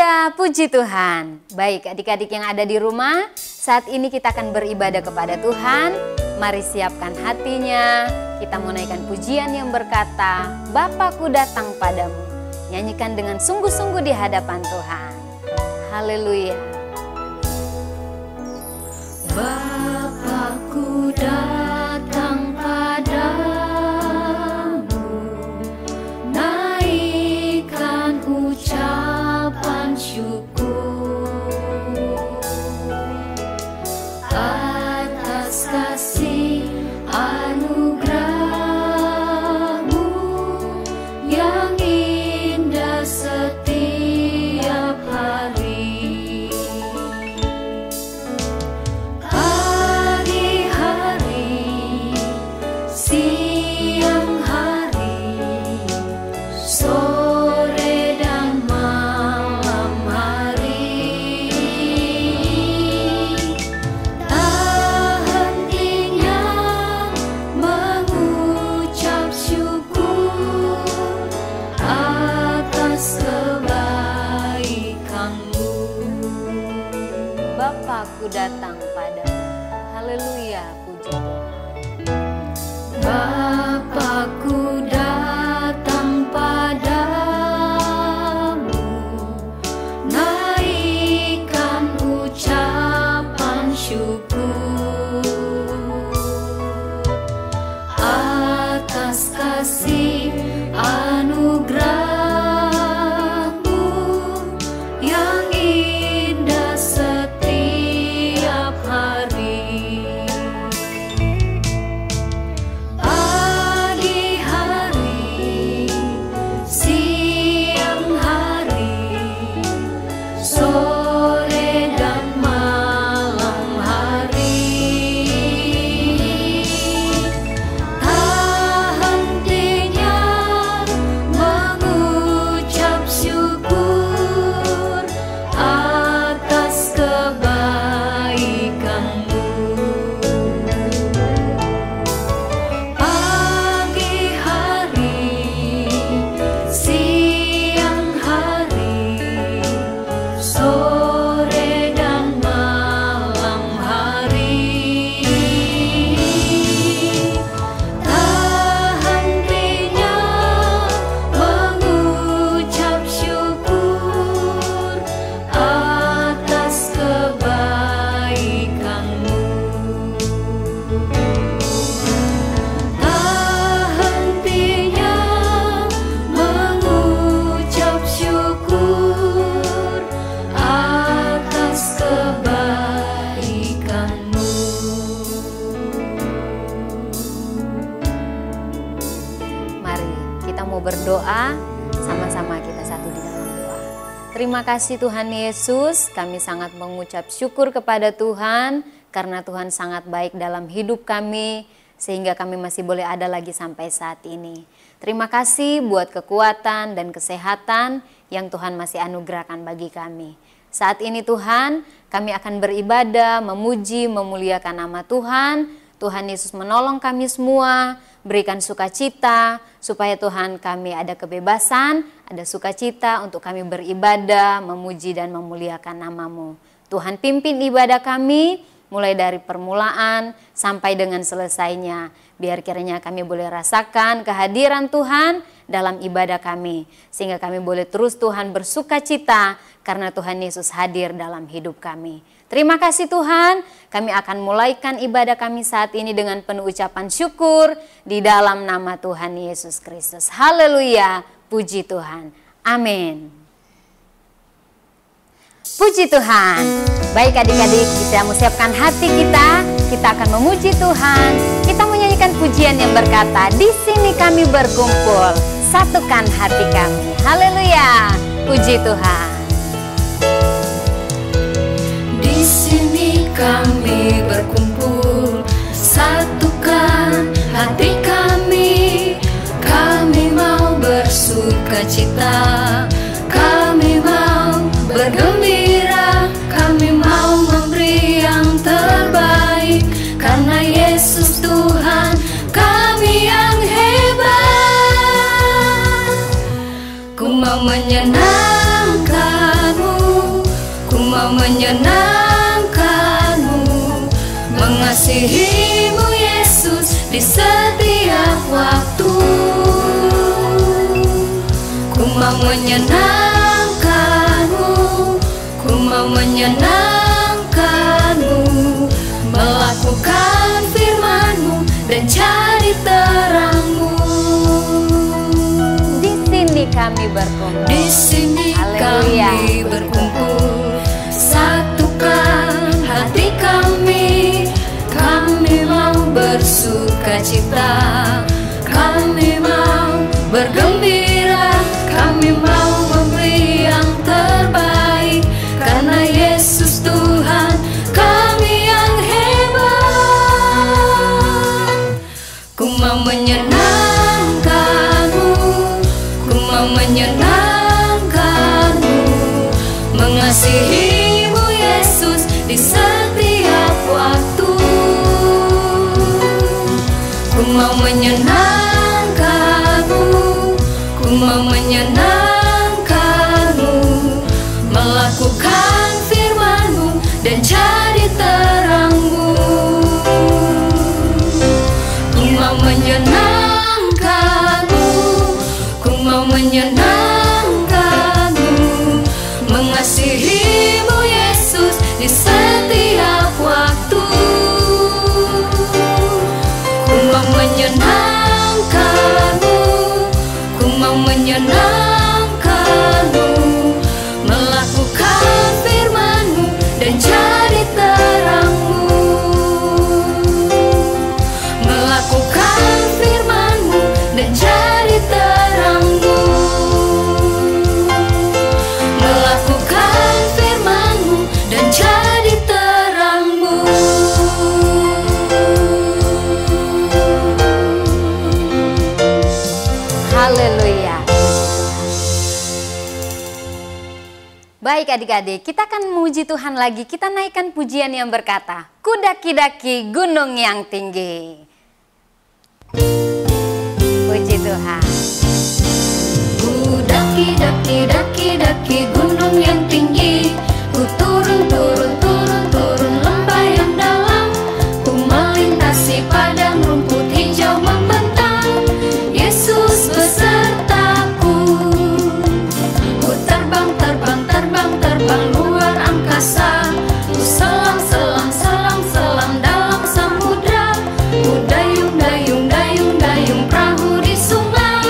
Haleluya, puji Tuhan. Baik adik-adik yang ada di rumah, saat ini kita akan beribadah kepada Tuhan. Mari siapkan hatinya, kita menaikkan pujian yang berkata, Bapakku datang padamu. Nyanyikan dengan sungguh-sungguh di hadapan Tuhan. Haleluya. Bapakku datang padamu, naikkan ucapan syukur atas kasih anugerah-Mu yang indah setiap hari. Pagi-hari, siang hari, sore dan malam hari, tak hentinya mengucap syukur atas kebaikan-Mu. Bapakku datang padamu. Haleluya, puji Tuhan. Bapakku datang padamu, naikkan ucapan syukur atas kasih anugerah-Mu yang indah setiap hari. Pagi-hari, siang hari, sore dan malam hari, tak hentinya mengucap syukur atas kebaikan-Mu. Pagi-hari, siang hari, sore dan malam hari, tak hentinya mengucap syukur atas kebaikan-Mu. Tak hentinya mengucap syukur atas kebaikan-Mu. Mari kita mau berdoa, sama-sama kita satu di dalam doa. Terima kasih Tuhan Yesus, kami sangat mengucap syukur kepada Tuhan karena Tuhan sangat baik dalam hidup kami sehingga kami masih boleh ada lagi sampai saat ini. Terima kasih buat kekuatan dan kesehatan yang Tuhan masih anugerahkan bagi kami. Saat ini Tuhan, kami akan beribadah, memuji, memuliakan nama Tuhan. Tuhan Yesus menolong kami semua, berikan sukacita, supaya Tuhan kami ada kebebasan, ada sukacita untuk kami beribadah, memuji dan memuliakan nama-Mu. Tuhan pimpin ibadah kami, mulai dari permulaan sampai dengan selesainya. Biar kiranya kami boleh rasakan kehadiran Tuhan dalam ibadah kami. Sehingga kami boleh terus Tuhan bersukacita karena Tuhan Yesus hadir dalam hidup kami. Terima kasih Tuhan, kami akan mulaikan ibadah kami saat ini dengan penuh ucapan syukur di dalam nama Tuhan Yesus Kristus. Haleluya, puji Tuhan. Amin. Puji Tuhan. Baik adik-adik, kita mau siapkan hati kita akan memuji Tuhan. Kita menyanyikan pujian yang berkata, di sini kami berkumpul, satukan hati kami. Haleluya, puji Tuhan. Di sini kami berkumpul, satukan hati kami. Kami mau bersukacita, kami mau bergembira, kami mau memberi yang terbaik karena Yesus Tuhan kami yang hebat. Ku mau menyenangkan-Mu, mau menyenangkan-Mu, mengasihi-Mu Yesus di setiap waktu. Ku mau menyenangkan-Mu, ku mau menyenangkan-Mu, melakukan firman-Mu dan cari terang-Mu. Di sini kami berkumpul. Di sini kami berkumpul, satukan hati kami. Kami mau bersukacita, kami mau bergembira, kami mau memberi yang terbaik, karena Yesus Tuhan kami yang hebat. Ku mau menyenangkan-Mu, ku mau menyenangkan-Mu, mengasihi-Mu Yesus di setiap waktu. Ku mau menyenangkan-Mu, ku mau menyenangkan-Mu, melakukan firman-Mu dan cari terang-Mu. Ku mau menyenangkan-Mu, ku mau menyenangkan-Mu, mengasihi-Mu Yesus di setiap waktu. Ku mau menyenangkan-Mu, ku mau menyenangkan-Mu, melakukan firman-Mu dan cari terang-Mu, melakukan firman-Mu dan cari terang-Mu, melakukan firman-Mu dan cari terang-Mu. Haleluya. Baik adik-adik, kita akan memuji Tuhan lagi. Kita naikkan pujian yang berkata, ku daki-daki gunung yang tinggi. Puji Tuhan. Ku daki gunung yang tinggi, ku turun lembah yang dalam, ku melintasi padang rumput hijau membentang. Yesus besertaku, ku terbang luar angkasa, ku selam dalam samudra, ku dayung perahu di sungai.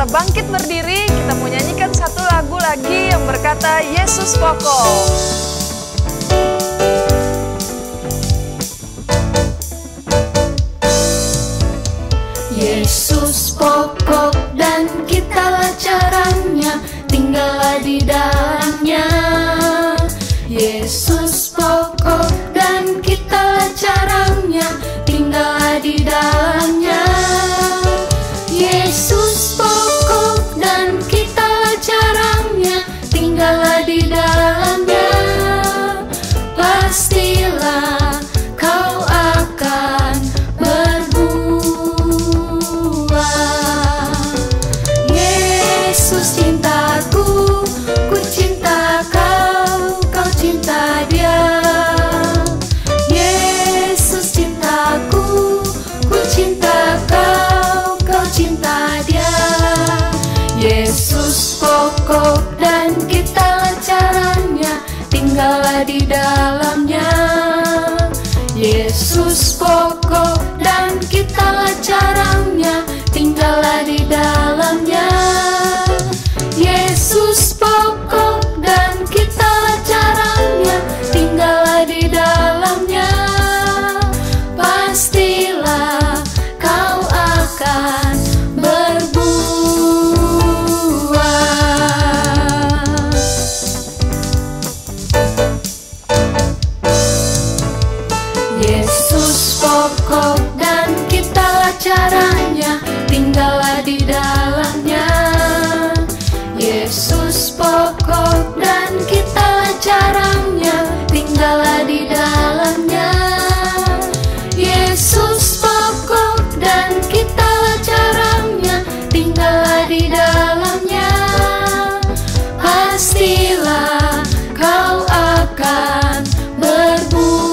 bangkit berdiri, kita mau nyanyikan satu lagu lagi yang berkata Yesus pokok. Yesus pokok dan kitalah caranya, tinggallah di dalamnya. Yesus pokok dan kitalah caranya, tinggallah di dalamnya. Yesus pokok dan kitalah caranya, tinggallah di dalamnya. Pastilah kau akan berbuah. Yesus cintaku, ku cinta kau, kau cinta dia. Yesus cintaku, ku cinta kau, kau cinta dia. Yesus pokok dan kitalah caranya, tinggallah di dalamnya. Yesus pokok dan kitalah caranya, tinggallah di dalamnya. Yesus pokok dan kitalah caranya, tinggallah di dalamnya. Pastilah kau akan berbuah. Yesus pokok dan kitalah caranya, tinggallah di dalamnya. Yesus pokok dan kitalah caranya, tinggallah di dalamnya. Yesus pokok dan kitalah caranya, tinggallah di dalamnya. Pastilah kau akan berbuah.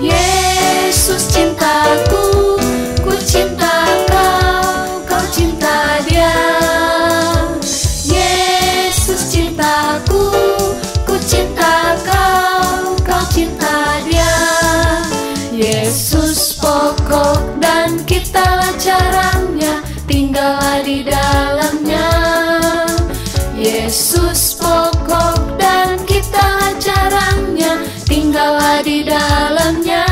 Yesus cintaku, ku cinta kau, kau cinta dia. Yesus cintaku, ku cinta kau, kau cinta dia. Yesus pokok dan kitalah caranya, tinggallah di dalamnya. Yesus pokok dan kitalah caranya, tinggallah di dalamnya.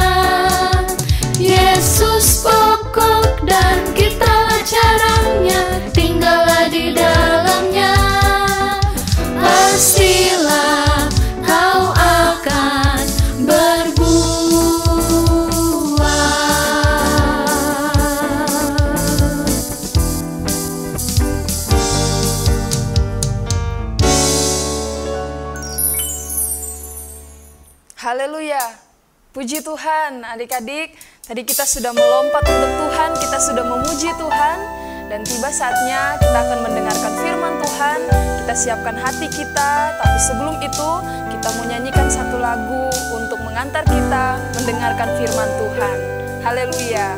Yesus pokok dan kitalah caranya, tinggallah di dalamnya. Pastilah kau akan berbuah. Haleluya. Puji Tuhan, adik-adik. Tadi kita sudah melompat untuk Tuhan, kita sudah memuji Tuhan. Dan tiba saatnya kita akan mendengarkan firman Tuhan. Kita siapkan hati kita, tapi sebelum itu kita mau nyanyikan satu lagu untuk mengantar kita mendengarkan firman Tuhan. Haleluya.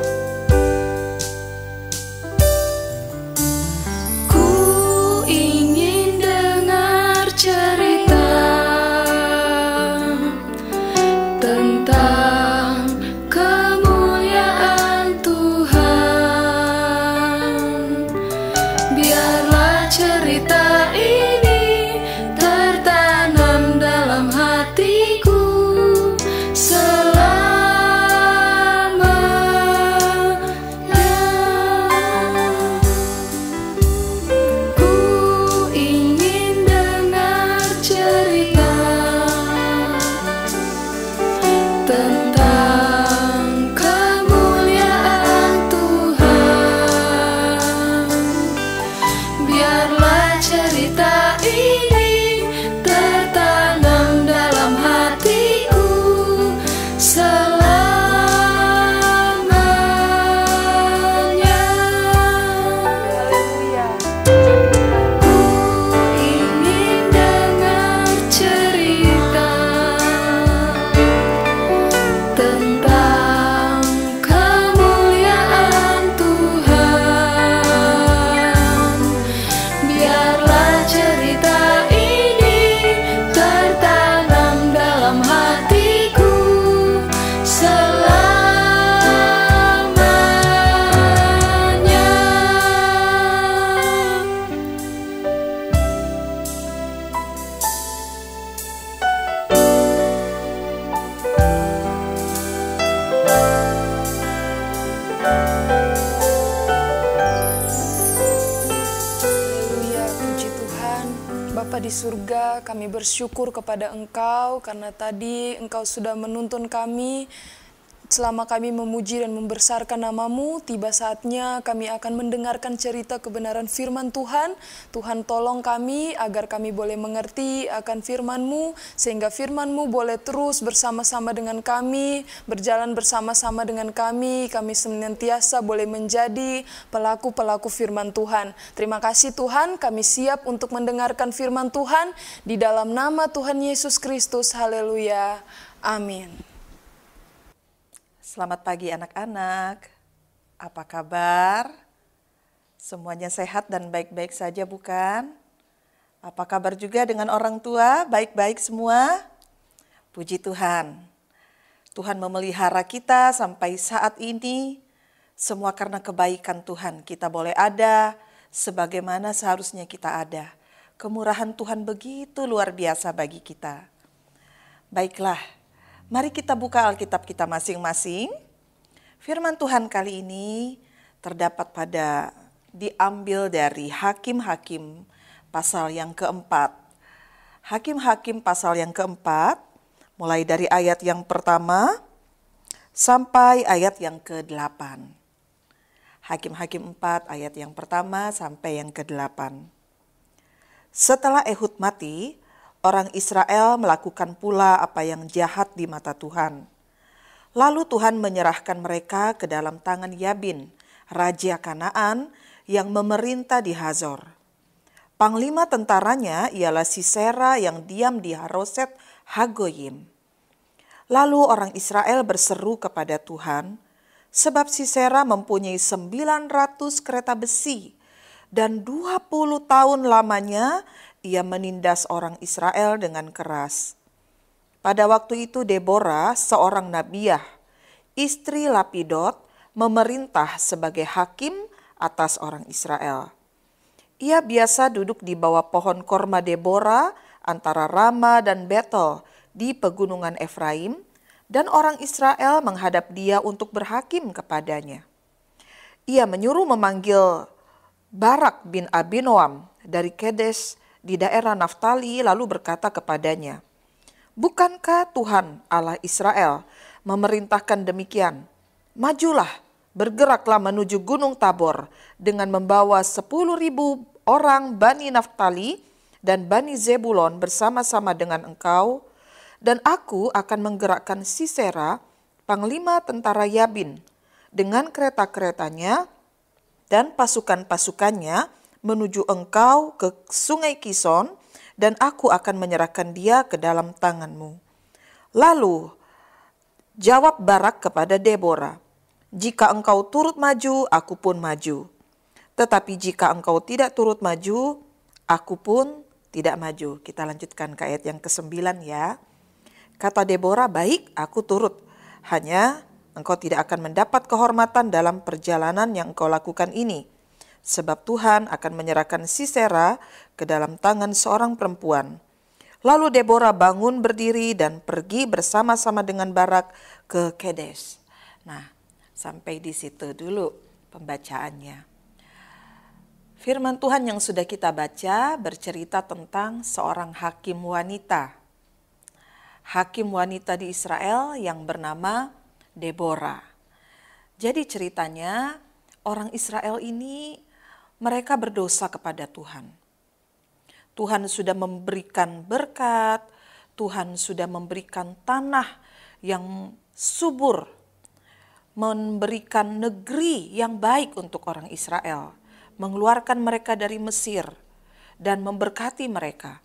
Ku ingin dengar cerita tentang kemuliaan Tuhan. Biarlah cerita ini tertanam dalam hatiku selama Bapa di surga, kami bersyukur kepada Engkau karena tadi Engkau sudah menuntun kami. Selama kami memuji dan membesarkan nama-Mu, tiba saatnya kami akan mendengarkan cerita kebenaran firman Tuhan. Tuhan tolong kami agar kami boleh mengerti akan firman-Mu, sehingga firman-Mu boleh terus bersama-sama dengan kami, berjalan bersama-sama dengan kami senantiasa boleh menjadi pelaku-pelaku firman Tuhan. Terima kasih Tuhan, kami siap untuk mendengarkan firman Tuhan, di dalam nama Tuhan Yesus Kristus, haleluya, amin. Selamat pagi anak-anak, apa kabar? Semuanya sehat dan baik-baik saja bukan? Apa kabar juga dengan orang tua, baik-baik semua? Puji Tuhan, Tuhan memelihara kita sampai saat ini, semua karena kebaikan Tuhan kita boleh ada sebagaimana seharusnya kita ada. Kemurahan Tuhan begitu luar biasa bagi kita. Baiklah, mari kita buka Alkitab kita masing-masing. Firman Tuhan kali ini diambil dari Hakim-Hakim pasal yang keempat. Hakim-Hakim pasal yang keempat, mulai dari ayat yang pertama sampai ayat yang ke-8. Hakim-Hakim 4 ayat yang pertama sampai yang ke-8. Setelah Ehud mati, orang Israel melakukan pula apa yang jahat di mata Tuhan. Lalu Tuhan menyerahkan mereka ke dalam tangan Yabin, raja Kanaan yang memerintah di Hazor. Panglima tentaranya ialah Sisera yang diam di Haroset Hagoyim. Lalu orang Israel berseru kepada Tuhan, sebab Sisera mempunyai 900 kereta besi, dan 20 tahun lamanya ia menindas orang Israel dengan keras. Pada waktu itu Deborah, seorang nabiah, istri Lapidot, memerintah sebagai hakim atas orang Israel. Ia biasa duduk di bawah pohon korma Deborah antara Rama dan Betel di pegunungan Efraim, dan orang Israel menghadap dia untuk berhakim kepadanya. Ia menyuruh memanggil Barak bin Abinoam dari Kedes di daerah Naftali, lalu berkata kepadanya, "Bukankah Tuhan Allah Israel memerintahkan demikian? Majulah, bergeraklah menuju Gunung Tabor dengan membawa 10.000 orang Bani Naftali dan Bani Zebulon bersama-sama dengan engkau, dan aku akan menggerakkan Sisera, panglima tentara Yabin, dengan kereta-keretanya dan pasukan-pasukannya menuju engkau ke sungai Kison, dan aku akan menyerahkan dia ke dalam tanganmu." Lalu jawab Barak kepada Deborah, "Jika engkau turut maju, aku pun maju. Tetapi jika engkau tidak turut maju, aku pun tidak maju." Kita lanjutkan ke ayat yang ke-9 ya. Kata Deborah, "Baik, aku turut. Hanya engkau tidak akan mendapat kehormatan dalam perjalanan yang engkau lakukan ini. Sebab Tuhan akan menyerahkan Sisera ke dalam tangan seorang perempuan." Lalu Deborah bangun berdiri dan pergi bersama-sama dengan Barak ke Kedes. Nah, sampai di situ dulu pembacaannya. Firman Tuhan yang sudah kita baca bercerita tentang seorang hakim wanita. Hakim wanita di Israel yang bernama Deborah. Jadi ceritanya orang Israel ini mereka berdosa kepada Tuhan. Tuhan sudah memberikan berkat, Tuhan sudah memberikan tanah yang subur, memberikan negeri yang baik untuk orang Israel, mengeluarkan mereka dari Mesir dan memberkati mereka.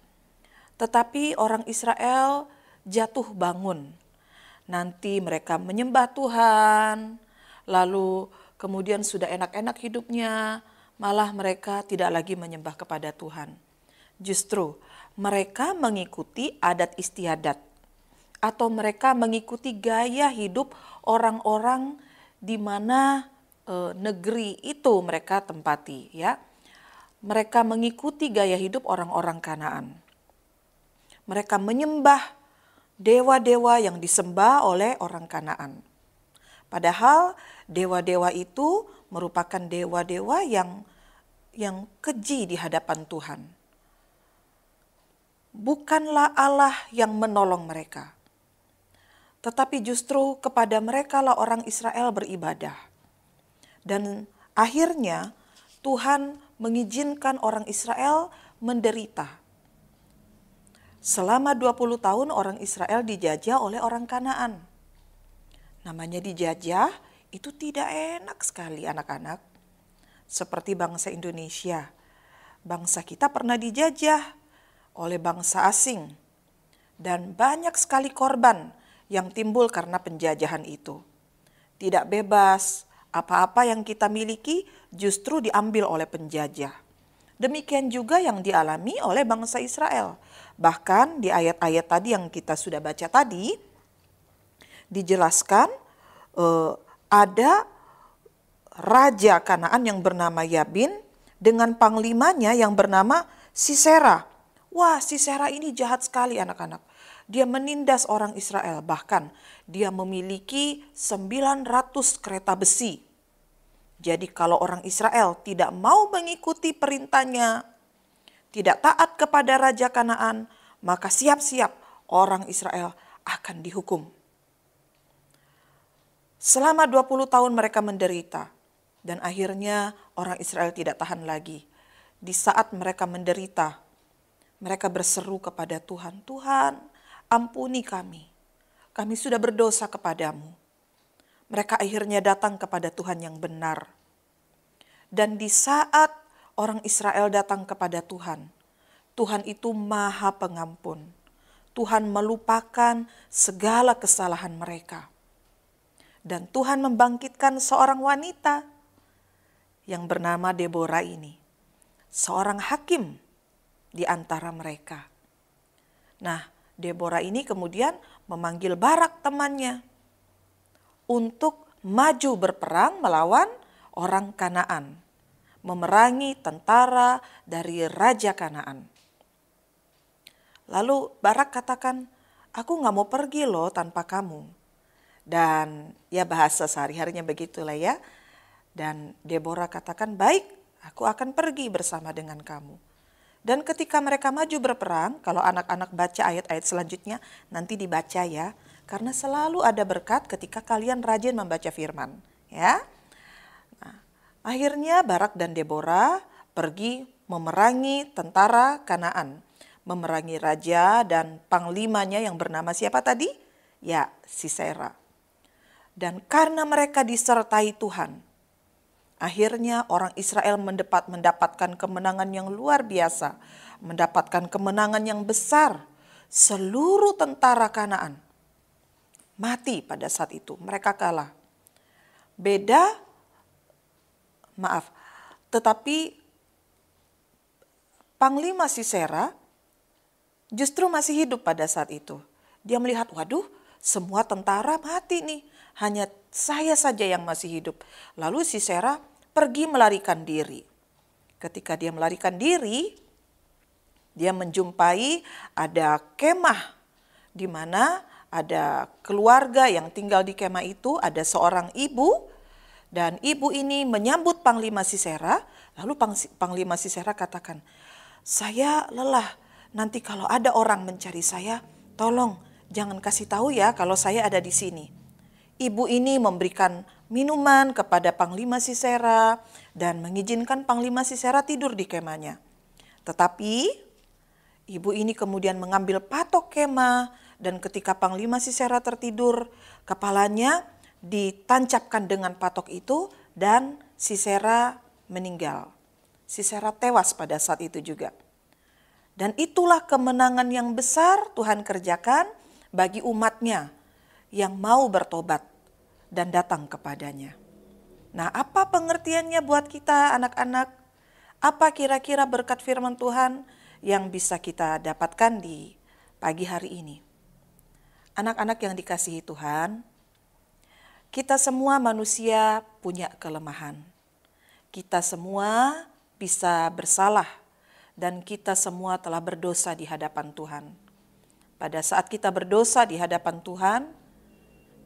Tetapi orang Israel jatuh bangun. Nanti mereka menyembah Tuhan, lalu kemudian sudah enak-enak hidupnya, malah mereka tidak lagi menyembah kepada Tuhan. Justru mereka mengikuti adat istiadat atau mereka mengikuti gaya hidup orang-orang di mana negeri itu mereka tempati ya. Mereka mengikuti gaya hidup orang-orang Kanaan. Mereka menyembah dewa-dewa yang disembah oleh orang Kanaan. Padahal dewa-dewa itu merupakan dewa-dewa yang keji di hadapan Tuhan. bukanlah Allah yang menolong mereka, tetapi justru kepada mereka lah orang Israel beribadah. Dan akhirnya Tuhan mengizinkan orang Israel menderita. Selama 20 tahun orang Israel dijajah oleh orang Kanaan. Namanya dijajah itu tidak enak sekali anak-anak. Seperti bangsa Indonesia. Bangsa kita pernah dijajah oleh bangsa asing. Dan banyak sekali korban yang timbul karena penjajahan itu. Tidak bebas, apa-apa yang kita miliki justru diambil oleh penjajah. Demikian juga yang dialami oleh bangsa Israel. Bahkan di ayat-ayat tadi yang kita sudah baca tadi, dijelaskan ada raja Kanaan yang bernama Yabin dengan panglimanya yang bernama Sisera. Wah, Sisera ini jahat sekali anak-anak. Dia menindas orang Israel, bahkan dia memiliki 900 kereta besi. Jadi kalau orang Israel tidak mau mengikuti perintahnya, tidak taat kepada Raja Kanaan, maka siap-siap orang Israel akan dihukum. Selama 20 tahun mereka menderita, dan akhirnya orang Israel tidak tahan lagi. Di saat mereka menderita, mereka berseru kepada Tuhan, Tuhan ampuni kami sudah berdosa kepadamu. Mereka akhirnya datang kepada Tuhan yang benar. Dan di saat orang Israel datang kepada Tuhan, Tuhan itu Maha Pengampun. Tuhan melupakan segala kesalahan mereka. Dan Tuhan membangkitkan seorang wanita yang bernama Deborah ini. Seorang hakim di antara mereka. Nah, Deborah ini kemudian memanggil Barak temannya untuk maju berperang melawan orang Kanaan, memerangi tentara dari Raja Kanaan. Lalu Barak katakan, aku gak mau pergi loh tanpa kamu. Dan ya bahasa sehari-harinya begitulah ya. Dan Deborah katakan, baik, aku akan pergi bersama dengan kamu. Dan ketika mereka maju berperang, kalau anak-anak baca ayat-ayat selanjutnya, nanti dibaca ya. Karena selalu ada berkat ketika kalian rajin membaca firman. Ya. Nah, akhirnya Barak dan Deborah pergi memerangi tentara Kanaan. Memerangi raja dan panglimanya yang bernama siapa tadi? Ya, Sisera. Dan karena mereka disertai Tuhan, akhirnya orang Israel mendapatkan kemenangan yang luar biasa. Mendapatkan kemenangan yang besar. Seluruh tentara Kanaan mati pada saat itu. Mereka kalah. Tetapi Panglima Sisera justru masih hidup pada saat itu. Dia melihat, waduh, semua tentara mati nih. Hanya saya saja yang masih hidup. Lalu Sisera pergi melarikan diri. Ketika dia melarikan diri, dia menjumpai ada kemah di mana ada keluarga yang tinggal di kemah itu, ada seorang ibu, dan ibu ini menyambut Panglima Sisera. Lalu Panglima Sisera katakan, saya lelah, nanti kalau ada orang mencari saya, tolong jangan kasih tahu ya kalau saya ada di sini. Ibu ini memberikan minuman kepada Panglima Sisera dan mengizinkan Panglima Sisera tidur di kemahnya. Tetapi ibu ini kemudian mengambil patok kemah dan ketika Panglima Sisera tertidur, kepalanya ditancapkan dengan patok itu dan Sisera meninggal. Sisera tewas pada saat itu juga. Dan itulah kemenangan yang besar Tuhan kerjakan bagi umatnya yang mau bertobat dan datang kepadanya. Nah, apa pengertiannya buat kita anak-anak? Apa kira-kira berkat firman Tuhan yang bisa kita dapatkan di pagi hari ini? Anak-anak yang dikasihi Tuhan, kita semua manusia punya kelemahan. Kita semua bisa bersalah dan kita semua telah berdosa di hadapan Tuhan. Pada saat kita berdosa di hadapan Tuhan,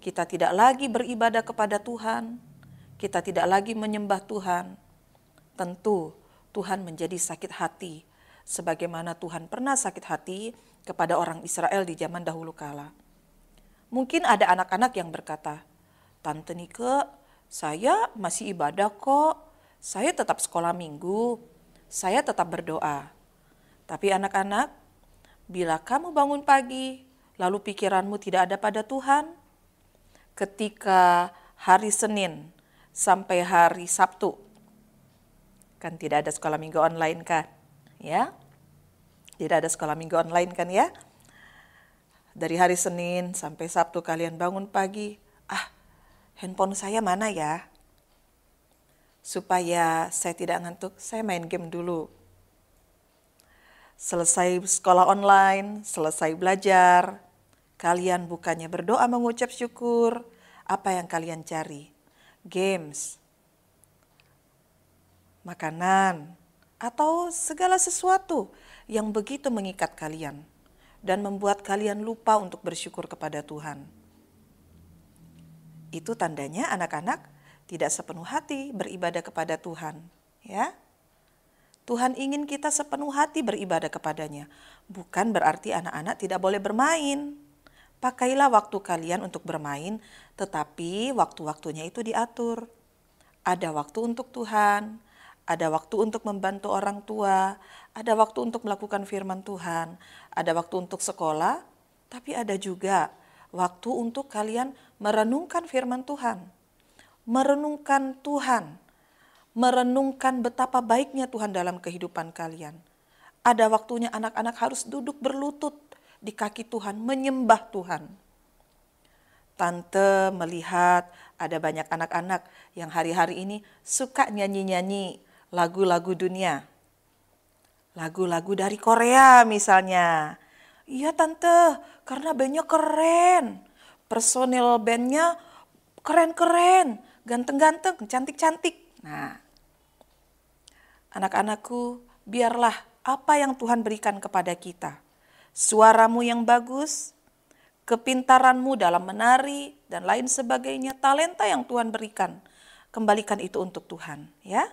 kita tidak lagi beribadah kepada Tuhan, kita tidak lagi menyembah Tuhan. Tentu Tuhan menjadi sakit hati sebagaimana Tuhan pernah sakit hati kepada orang Israel di zaman dahulu kala. Mungkin ada anak-anak yang berkata, "Tante Nike, saya masih ibadah kok, saya tetap sekolah minggu, saya tetap berdoa." Tapi anak-anak, bila kamu bangun pagi, lalu pikiranmu tidak ada pada Tuhan, ketika hari Senin sampai hari Sabtu, kan tidak ada sekolah minggu online kan, ya? Tidak ada sekolah minggu online kan ya? Dari hari Senin sampai Sabtu kalian bangun pagi, handphone saya mana ya? Supaya saya tidak ngantuk, saya main game dulu. Selesai sekolah online, selesai belajar, kalian bukannya berdoa mengucap syukur, apa yang kalian cari? Games, makanan, atau segala sesuatu yang begitu mengikat kalian dan membuat kalian lupa untuk bersyukur kepada Tuhan. Itu tandanya anak-anak tidak sepenuh hati beribadah kepada Tuhan, ya. Tuhan ingin kita sepenuh hati beribadah kepadanya. Bukan berarti anak-anak tidak boleh bermain. Pakailah waktu kalian untuk bermain, tetapi waktu-waktunya itu diatur. Ada waktu untuk Tuhan, ada waktu untuk membantu orang tua, ada waktu untuk melakukan firman Tuhan, ada waktu untuk sekolah, tapi ada juga waktu untuk kalian merenungkan firman Tuhan, merenungkan Tuhan, merenungkan betapa baiknya Tuhan dalam kehidupan kalian. Ada waktunya anak-anak harus duduk berlutut di kaki Tuhan, menyembah Tuhan. Tante melihat ada banyak anak-anak yang hari-hari ini suka nyanyi-nyanyi lagu-lagu dunia. Lagu-lagu dari Korea misalnya. Iya tante, karena bandnya keren. Personil bandnya keren-keren, ganteng-ganteng, cantik-cantik. Nah, anak-anakku, biarlah apa yang Tuhan berikan kepada kita, suaramu yang bagus, kepintaranmu dalam menari, dan lain sebagainya, talenta yang Tuhan berikan, kembalikan itu untuk Tuhan, ya.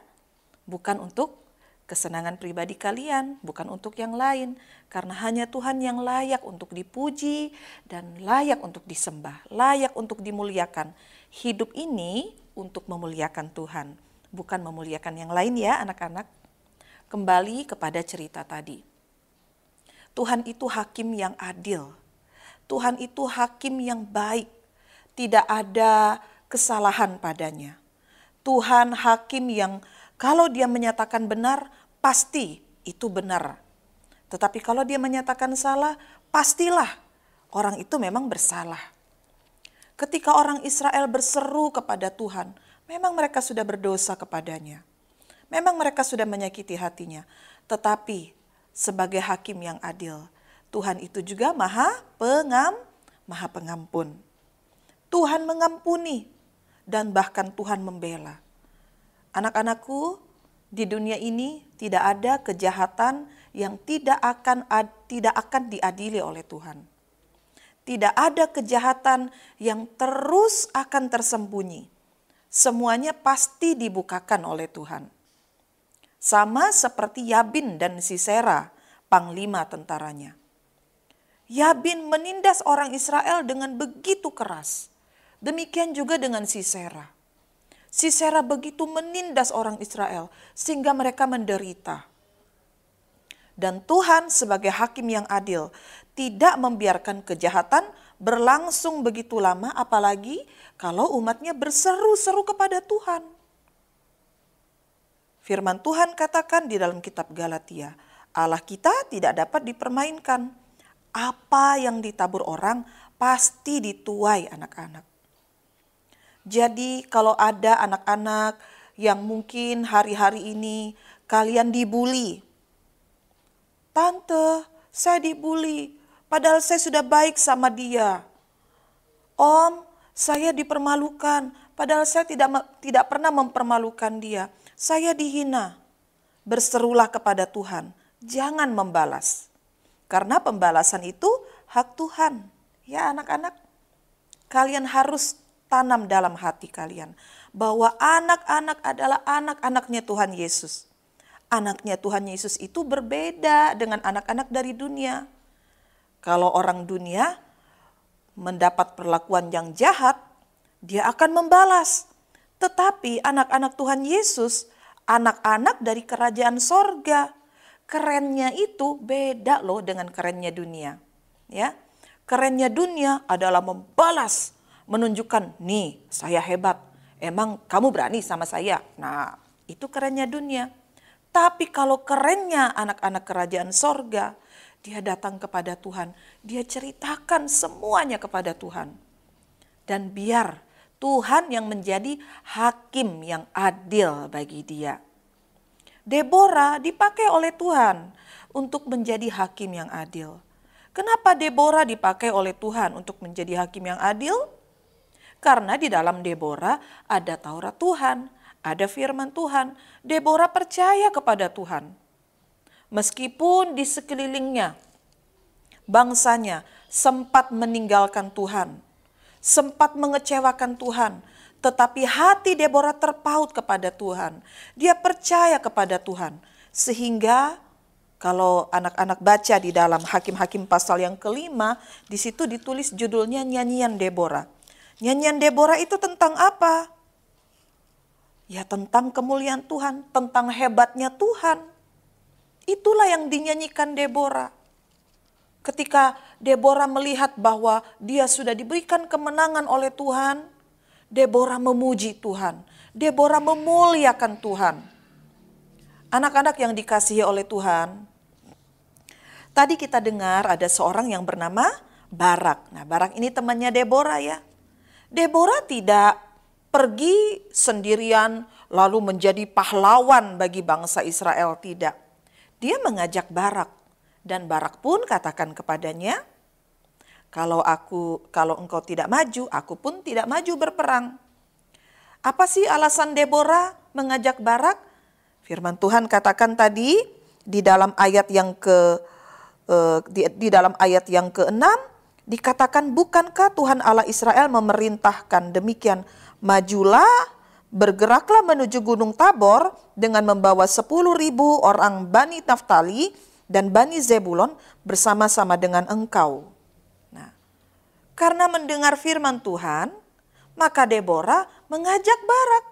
Bukan untuk kesenangan pribadi kalian, bukan untuk yang lain, karena hanya Tuhan yang layak untuk dipuji dan layak untuk disembah, layak untuk dimuliakan. Hidup ini untuk memuliakan Tuhan, bukan memuliakan yang lain ya anak-anak. Kembali kepada cerita tadi. Tuhan itu hakim yang adil. Tuhan itu hakim yang baik. Tidak ada kesalahan padanya. Tuhan hakim yang kalau dia menyatakan benar, pasti itu benar. Tetapi kalau dia menyatakan salah, pastilah orang itu memang bersalah. Ketika orang Israel berseru kepada Tuhan, memang mereka sudah berdosa kepadanya. Memang mereka sudah menyakiti hatinya. Tetapi sebagai hakim yang adil, Tuhan itu juga maha pengampun. Tuhan mengampuni dan bahkan Tuhan membela. Anak-anakku, di dunia ini tidak ada kejahatan yang tidak akan diadili oleh Tuhan. Tidak ada kejahatan yang terus akan tersembunyi. Semuanya pasti dibukakan oleh Tuhan. Sama seperti Yabin dan Sisera, panglima tentaranya. Yabin menindas orang Israel dengan begitu keras. Demikian juga dengan Sisera. Sisera begitu menindas orang Israel sehingga mereka menderita. Dan Tuhan sebagai hakim yang adil tidak membiarkan kejahatan berlangsung begitu lama, apalagi kalau umatnya berseru-seru kepada Tuhan. Firman Tuhan katakan di dalam kitab Galatia, Allah kita tidak dapat dipermainkan. Apa yang ditabur orang pasti dituai anak-anak. Jadi kalau ada anak-anak yang mungkin hari-hari ini kalian dibully. Tante, saya dibully, padahal saya sudah baik sama dia. Om, saya dipermalukan, padahal saya tidak pernah mempermalukan dia. Saya dihina. Berserulah kepada Tuhan, jangan membalas. Karena pembalasan itu hak Tuhan. Ya anak-anak, kalian harus tanam dalam hati kalian bahwa anak-anak adalah anak-anaknya Tuhan Yesus. anaknya Tuhan Yesus itu berbeda dengan anak-anak dari dunia. Kalau orang dunia mendapat perlakuan yang jahat, dia akan membalas. Tetapi anak-anak Tuhan Yesus, anak-anak dari kerajaan sorga, kerennya itu beda loh dengan kerennya dunia. Ya, kerennya dunia adalah membalas, menunjukkan, nih saya hebat, emang kamu berani sama saya. Nah, itu kerennya dunia. Tapi kalau kerennya anak-anak kerajaan sorga, dia datang kepada Tuhan, dia ceritakan semuanya kepada Tuhan. Dan biar Tuhan yang menjadi hakim yang adil bagi dia. Deborah dipakai oleh Tuhan untuk menjadi hakim yang adil. Kenapa Deborah dipakai oleh Tuhan untuk menjadi hakim yang adil? Karena di dalam Deborah ada Taurat Tuhan, ada firman Tuhan. Deborah percaya kepada Tuhan. Meskipun di sekelilingnya, bangsanya sempat meninggalkan Tuhan, sempat mengecewakan Tuhan, tetapi hati Deborah terpaut kepada Tuhan. Dia percaya kepada Tuhan. Sehingga kalau anak-anak baca di dalam Hakim-Hakim pasal yang ke-5, di situ ditulis judulnya Nyanyian Deborah. Nyanyian Deborah itu tentang apa? Ya tentang kemuliaan Tuhan, tentang hebatnya Tuhan. Itulah yang dinyanyikan Deborah. Ketika Deborah melihat bahwa dia sudah diberikan kemenangan oleh Tuhan, Deborah memuji Tuhan. Deborah memuliakan Tuhan. Anak-anak yang dikasihi oleh Tuhan, tadi kita dengar ada seorang yang bernama Barak. Nah, Barak ini temannya Deborah ya. Deborah tidak pergi sendirian lalu menjadi pahlawan bagi bangsa Israel, tidak. Dia mengajak Barak dan Barak pun katakan kepadanya, kalau engkau tidak maju, aku pun tidak maju berperang. Apa sih alasan Deborah mengajak Barak? Firman Tuhan katakan tadi di dalam ayat yang ke-6 dikatakan, bukankah Tuhan Allah Israel memerintahkan demikian, majulah, bergeraklah menuju Gunung Tabor dengan membawa 10.000 orang Bani Naftali dan Bani Zebulon bersama-sama dengan engkau. Nah, karena mendengar firman Tuhan, maka Deborah mengajak Barak.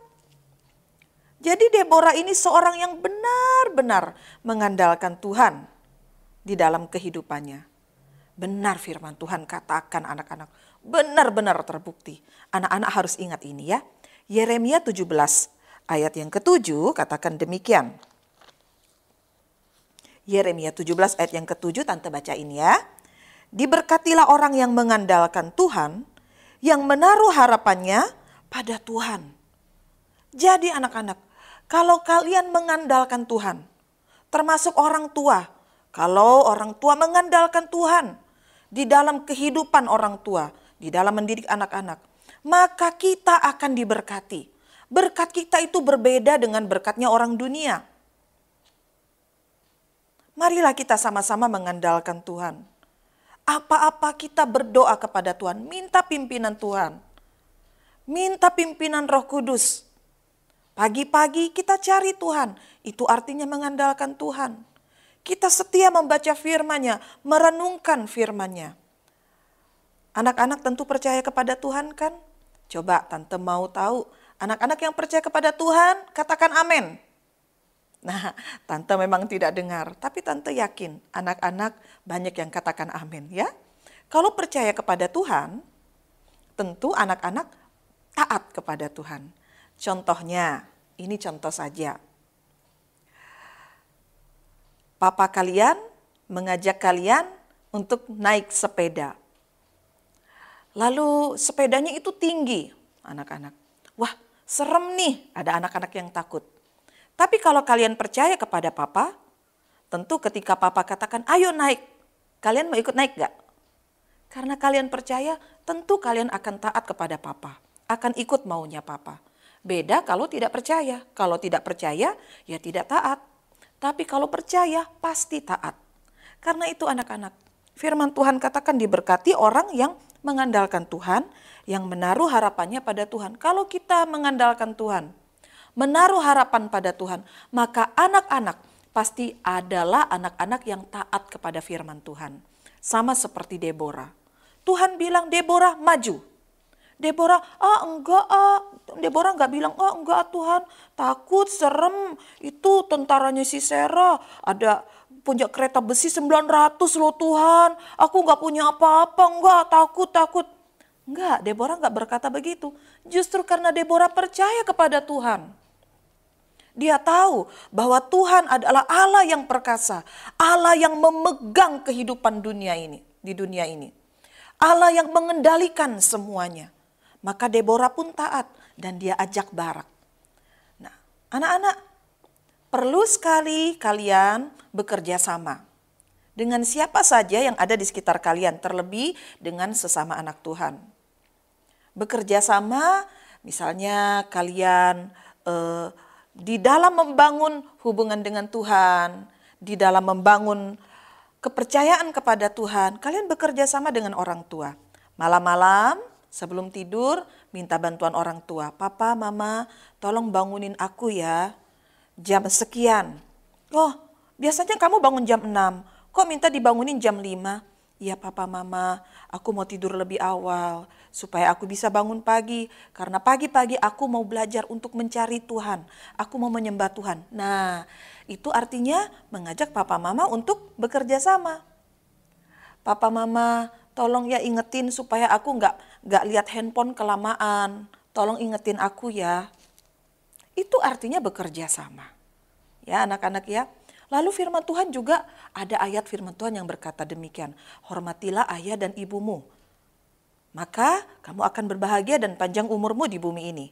Jadi Deborah ini seorang yang benar-benar mengandalkan Tuhan di dalam kehidupannya. Benar firman Tuhan katakan anak-anak, benar-benar terbukti. Anak-anak harus ingat ini ya. Yeremia 17 ayat yang ke-7 katakan demikian. Yeremia 17 ayat yang ke-7, tante bacain ya. Diberkatilah orang yang mengandalkan Tuhan, yang menaruh harapannya pada Tuhan. Jadi anak-anak, kalau kalian mengandalkan Tuhan, termasuk orang tua, kalau orang tua mengandalkan Tuhan di dalam kehidupan orang tua, di dalam mendidik anak-anak, maka kita akan diberkati. Berkat kita itu berbeda dengan berkatnya orang dunia. Marilah kita sama-sama mengandalkan Tuhan. Apa-apa kita berdoa kepada Tuhan, minta pimpinan Tuhan. Minta pimpinan Roh Kudus. Pagi-pagi kita cari Tuhan, itu artinya mengandalkan Tuhan. Kita setia membaca firman-Nya, merenungkan firman-Nya. Anak-anak tentu percaya kepada Tuhan kan? Coba tante mau tahu, anak-anak yang percaya kepada Tuhan, katakan amin. Nah, tante memang tidak dengar, tapi tante yakin anak-anak banyak yang katakan amin ya. Kalau percaya kepada Tuhan, tentu anak-anak taat kepada Tuhan. Contohnya, ini contoh saja. Papa kalian mengajak kalian untuk naik sepeda. Lalu sepedanya itu tinggi, anak-anak. Wah, serem nih, ada anak-anak yang takut. Tapi kalau kalian percaya kepada Papa, tentu ketika Papa katakan, ayo naik, kalian mau ikut naik gak? Karena kalian percaya, tentu kalian akan taat kepada Papa, akan ikut maunya Papa. Beda kalau tidak percaya. Kalau tidak percaya, ya tidak taat. Tapi kalau percaya, pasti taat. Karena itu anak-anak, firman Tuhan katakan diberkati orang yang mengandalkan Tuhan, yang menaruh harapannya pada Tuhan. Kalau kita mengandalkan Tuhan, menaruh harapan pada Tuhan, maka anak-anak pasti adalah anak-anak yang taat kepada firman Tuhan. Sama seperti Deborah. Tuhan bilang, Deborah maju. Deborah, Deborah nggak bilang, enggak Tuhan, takut, serem. Itu tentaranya Sisera, ada punya kereta besi 900 loh Tuhan. Aku nggak punya apa-apa, enggak, takut. Enggak, Deborah nggak berkata begitu. Justru karena Deborah percaya kepada Tuhan. Dia tahu bahwa Tuhan adalah Allah yang perkasa, Allah yang memegang kehidupan dunia ini, di dunia ini. Allah yang mengendalikan semuanya. Maka Deborah pun taat dan dia ajak Barak. Nah, anak-anak, perlu sekali kalian bekerja sama dengan siapa saja yang ada di sekitar kalian, terlebih dengan sesama anak Tuhan. Bekerja sama, misalnya kalian di dalam membangun hubungan dengan Tuhan, di dalam membangun kepercayaan kepada Tuhan, kalian bekerja sama dengan orang tua. Malam-malam sebelum tidur minta bantuan orang tua. Papa, mama, tolong bangunin aku ya. Jam sekian. Oh, biasanya kamu bangun jam 6. Kok minta dibangunin jam 5? Ya papa, mama, aku mau tidur lebih awal supaya aku bisa bangun pagi. Karena pagi-pagi aku mau belajar untuk mencari Tuhan. Aku mau menyembah Tuhan. Nah, itu artinya mengajak papa mama untuk bekerja sama. Papa mama, tolong ya ingetin supaya aku nggak lihat handphone kelamaan. Tolong ingetin aku ya. Itu artinya bekerja sama. Ya anak-anak ya. Lalu firman Tuhan juga ada ayat firman Tuhan yang berkata demikian. Hormatilah ayah dan ibumu. Maka kamu akan berbahagia dan panjang umurmu di bumi ini.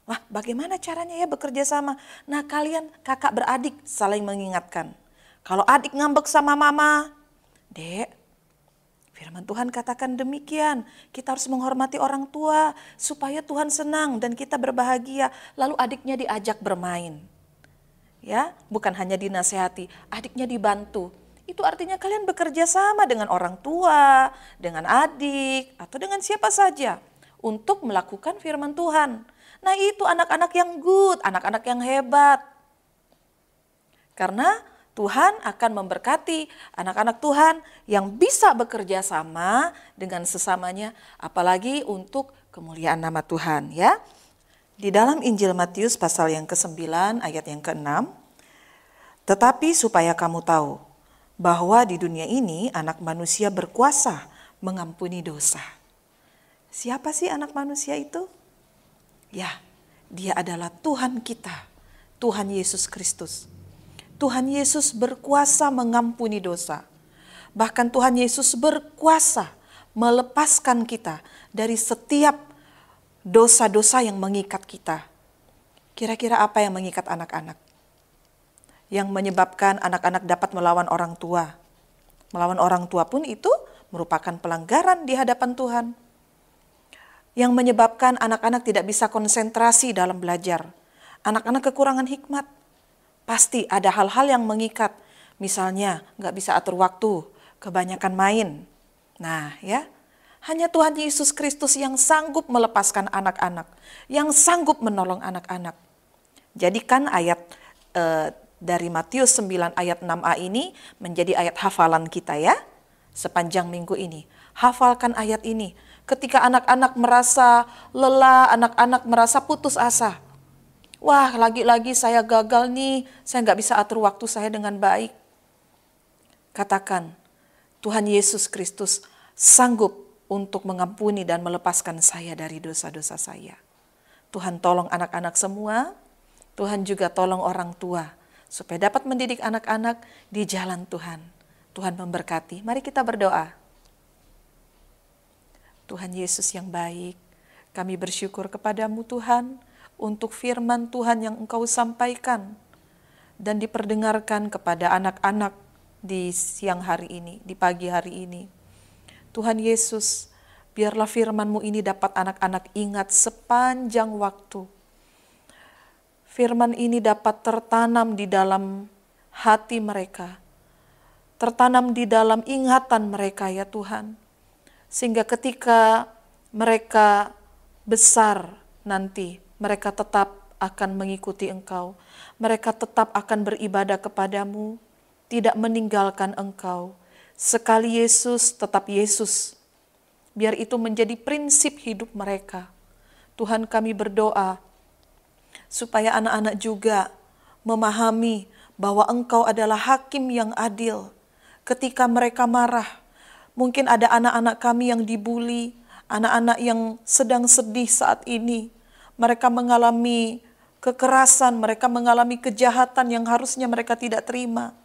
Wah, bagaimana caranya ya bekerja sama? Nah, kalian kakak beradik saling mengingatkan. Kalau adik ngambek sama mama, Dek, firman Tuhan katakan demikian. Kita harus menghormati orang tua supaya Tuhan senang dan kita berbahagia. Lalu adiknya diajak bermain. Ya, bukan hanya dinasehati, adiknya dibantu. Itu artinya kalian bekerja sama dengan orang tua, dengan adik, atau dengan siapa saja untuk melakukan firman Tuhan. Nah, itu anak-anak yang good, anak-anak yang hebat. Karena Tuhan akan memberkati anak-anak Tuhan yang bisa bekerja sama dengan sesamanya, apalagi untuk kemuliaan nama Tuhan, ya. Di dalam Injil Matius pasal yang ke-9 ayat yang ke-6, tetapi supaya kamu tahu bahwa di dunia ini anak manusia berkuasa mengampuni dosa. Siapa sih anak manusia itu? Ya, dia adalah Tuhan kita, Tuhan Yesus Kristus. Tuhan Yesus berkuasa mengampuni dosa. Bahkan Tuhan Yesus berkuasa melepaskan kita dari setiap dosa-dosa yang mengikat kita. Kira-kira apa yang mengikat anak-anak? Yang menyebabkan anak-anak dapat melawan orang tua. Melawan orang tua pun itu merupakan pelanggaran di hadapan Tuhan. Yang menyebabkan anak-anak tidak bisa konsentrasi dalam belajar. Anak-anak kekurangan hikmat. Pasti ada hal-hal yang mengikat. Misalnya nggak bisa atur waktu, kebanyakan main. Nah ya, hanya Tuhan Yesus Kristus yang sanggup melepaskan anak-anak, yang sanggup menolong anak-anak. Jadikan ayat dari Matius 9 ayat 6a ini menjadi ayat hafalan kita ya, sepanjang minggu ini. Hafalkan ayat ini. Ketika anak-anak merasa lelah, anak-anak merasa putus asa. Wah, lagi-lagi saya gagal nih, saya nggak bisa atur waktu saya dengan baik. Katakan, Tuhan Yesus Kristus sanggup untuk mengampuni dan melepaskan saya dari dosa-dosa saya. Tuhan tolong anak-anak semua, Tuhan juga tolong orang tua, supaya dapat mendidik anak-anak di jalan Tuhan. Tuhan memberkati. Mari kita berdoa. Tuhan Yesus yang baik, kami bersyukur kepadamu Tuhan, untuk firman Tuhan yang Engkau sampaikan dan diperdengarkan kepada anak-anak di siang hari ini, di pagi hari ini. Tuhan Yesus, biarlah firman-Mu ini dapat anak-anak ingat sepanjang waktu. Firman ini dapat tertanam di dalam hati mereka, tertanam di dalam ingatan mereka ya Tuhan. Sehingga ketika mereka besar nanti, mereka tetap akan mengikuti Engkau. Mereka tetap akan beribadah kepadamu, tidak meninggalkan Engkau. Sekali Yesus, tetap Yesus. Biar itu menjadi prinsip hidup mereka. Tuhan, kami berdoa supaya anak-anak juga memahami bahwa Engkau adalah hakim yang adil. Ketika mereka marah, mungkin ada anak-anak kami yang dibuli, anak-anak yang sedang sedih saat ini. Mereka mengalami kekerasan, mereka mengalami kejahatan yang harusnya mereka tidak terima.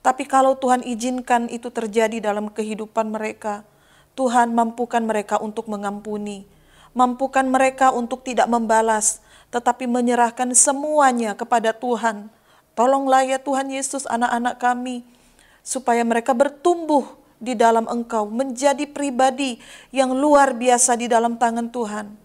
Tapi kalau Tuhan izinkan itu terjadi dalam kehidupan mereka, Tuhan mampukan mereka untuk mengampuni, mampukan mereka untuk tidak membalas, tetapi menyerahkan semuanya kepada Tuhan. Tolonglah ya Tuhan Yesus anak-anak kami, supaya mereka bertumbuh di dalam Engkau, menjadi pribadi yang luar biasa di dalam tangan Tuhan.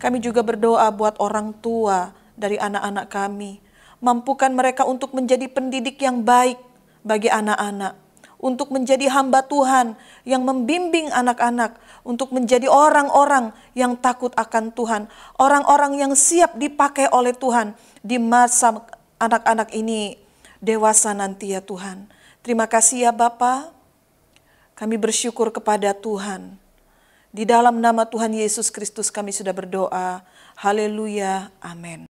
Kami juga berdoa buat orang tua dari anak-anak kami. Mampukan mereka untuk menjadi pendidik yang baik bagi anak-anak. Untuk menjadi hamba Tuhan yang membimbing anak-anak. Untuk menjadi orang-orang yang takut akan Tuhan. Orang-orang yang siap dipakai oleh Tuhan di masa anak-anak ini dewasa nanti ya Tuhan. Terima kasih ya Bapa. Kami bersyukur kepada Tuhan. Di dalam nama Tuhan Yesus Kristus kami sudah berdoa. Haleluya. Amin.